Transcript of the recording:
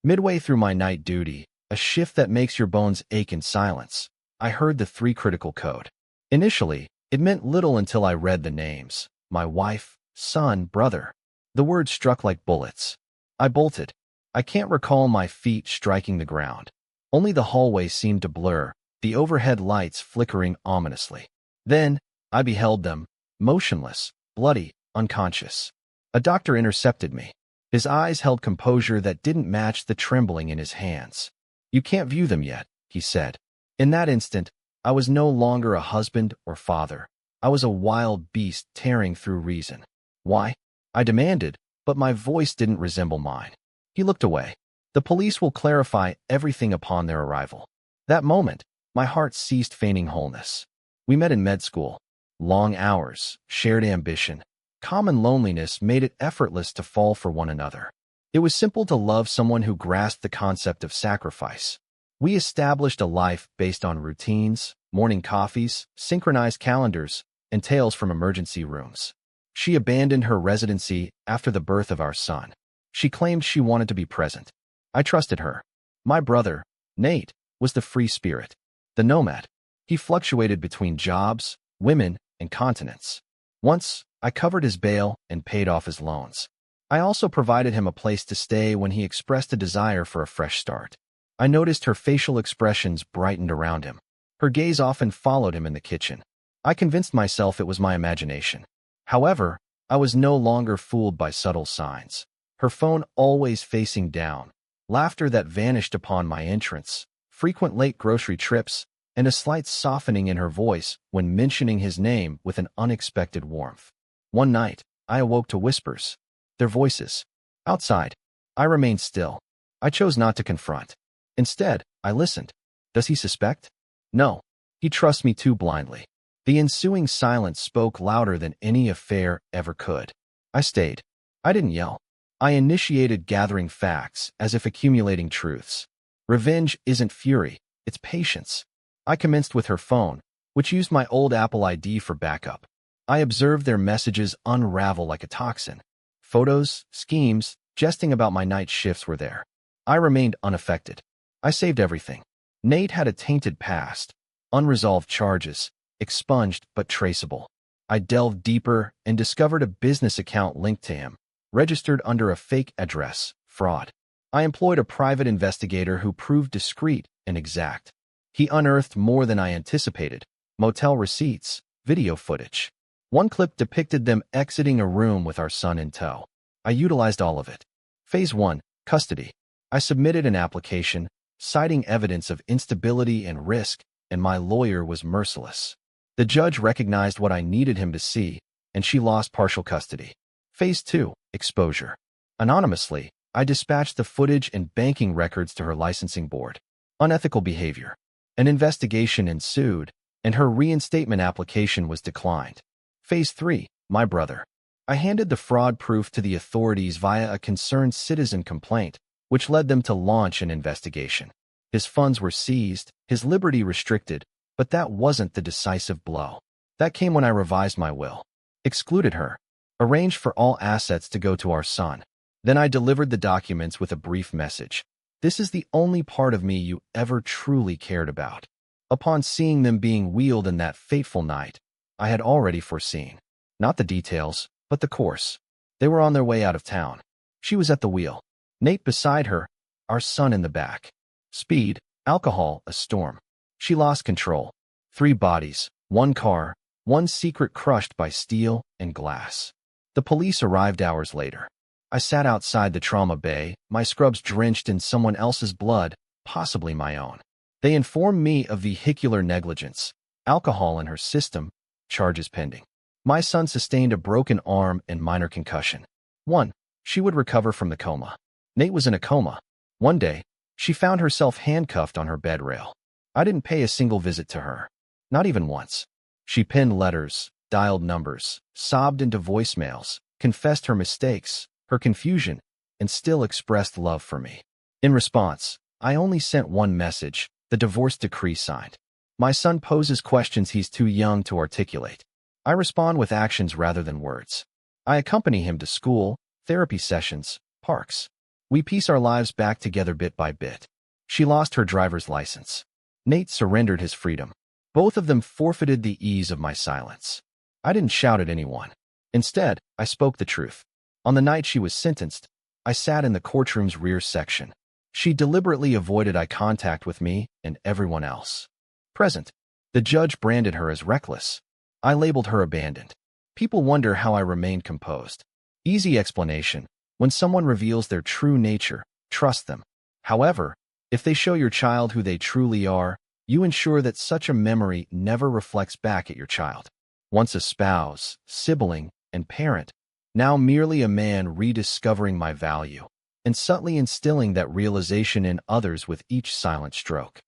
Midway through my night duty, a shift that makes your bones ache in silence, I heard the three critical code. Initially, it meant little until I read the names. My wife, son, brother. The words struck like bullets. I bolted. I can't recall my feet striking the ground. Only the hallway seemed to blur, the overhead lights flickering ominously. Then, I beheld them, motionless, bloody, unconscious. A doctor intercepted me. His eyes held composure that didn't match the trembling in his hands. "You can't view them yet," he said. In that instant, I was no longer a husband or father. I was a wild beast tearing through reason. "Why?" I demanded, but my voice didn't resemble mine. He looked away. "The police will clarify everything upon their arrival." That moment, my heart ceased feigning wholeness. We met in med school. Long hours, shared ambition, common loneliness made it effortless to fall for one another. It was simple to love someone who grasped the concept of sacrifice. We established a life based on routines, morning coffees, synchronized calendars, and tales from emergency rooms. She abandoned her residency after the birth of our son. She claimed she wanted to be present. I trusted her. My brother, Nate, was the free spirit, the nomad. He fluctuated between jobs, women, and continents. Once, I covered his bail and paid off his loans. I also provided him a place to stay when he expressed a desire for a fresh start. I noticed her facial expressions brightened around him. Her gaze often followed him in the kitchen. I convinced myself it was my imagination. However, I was no longer fooled by subtle signs. Her phone always facing down, laughter that vanished upon my entrance, frequent late grocery trips, and a slight softening in her voice when mentioning his name with an unexpected warmth. One night, I awoke to whispers. Their voices. Outside. I remained still. I chose not to confront. Instead, I listened. Does he suspect? No. He trusts me too blindly. The ensuing silence spoke louder than any affair ever could. I stayed. I didn't yell. I initiated gathering facts as if accumulating truths. Revenge isn't fury, it's patience. I commenced with her phone, which used my old Apple ID for backup. I observed their messages unravel like a toxin. Photos, schemes, jesting about my night shifts were there. I remained unaffected. I saved everything. Nate had a tainted past, unresolved charges, expunged but traceable. I delved deeper and discovered a business account linked to him, registered under a fake address, fraud. I employed a private investigator who proved discreet and exact. He unearthed more than I anticipated: motel receipts, video footage. One clip depicted them exiting a room with our son in tow. I utilized all of it. Phase 1, custody. I submitted an application, citing evidence of instability and risk, and my lawyer was merciless. The judge recognized what I needed him to see, and she lost partial custody. Phase 2, exposure. Anonymously, I dispatched the footage and banking records to her licensing board. Unethical behavior. An investigation ensued, and her reinstatement application was declined. Phase 3, my brother. I handed the fraud proof to the authorities via a concerned citizen complaint, which led them to launch an investigation. His funds were seized, his liberty restricted, but that wasn't the decisive blow. That came when I revised my will, excluded her, arranged for all assets to go to our son. Then I delivered the documents with a brief message. This is the only part of me you ever truly cared about. Upon seeing them being wheeled in that fateful night, I had already foreseen. Not the details, but the course. They were on their way out of town. She was at the wheel. Nate beside her, our son in the back. Speed, alcohol, a storm. She lost control. 3 bodies, 1 car, 1 secret crushed by steel and glass. The police arrived hours later. I sat outside the trauma bay, my scrubs drenched in someone else's blood, possibly my own. They informed me of vehicular negligence, alcohol in her system, charges pending. My son sustained a broken arm and minor concussion. 1. She would recover from the coma. Nate was in a coma. One day, she found herself handcuffed on her bed rail. I didn't pay a single visit to her. Not even once. She penned letters, dialed numbers, sobbed into voicemails, confessed her mistakes, her confusion, and still expressed love for me. In response, I only sent one message, the divorce decree signed. My son poses questions he's too young to articulate. I respond with actions rather than words. I accompany him to school, therapy sessions, parks. We piece our lives back together bit by bit. She lost her driver's license. Nate surrendered his freedom. Both of them forfeited the ease of my silence. I didn't shout at anyone. Instead, I spoke the truth. On the night she was sentenced, I sat in the courtroom's rear section. She deliberately avoided eye contact with me and everyone else present. The judge branded her as reckless. I labeled her abandoned. People wonder how I remained composed. Easy explanation. When someone reveals their true nature, trust them. However, if they show your child who they truly are, you ensure that such a memory never reflects back at your child. Once a spouse, sibling, and parent, now merely a man rediscovering my value and subtly instilling that realization in others with each silent stroke.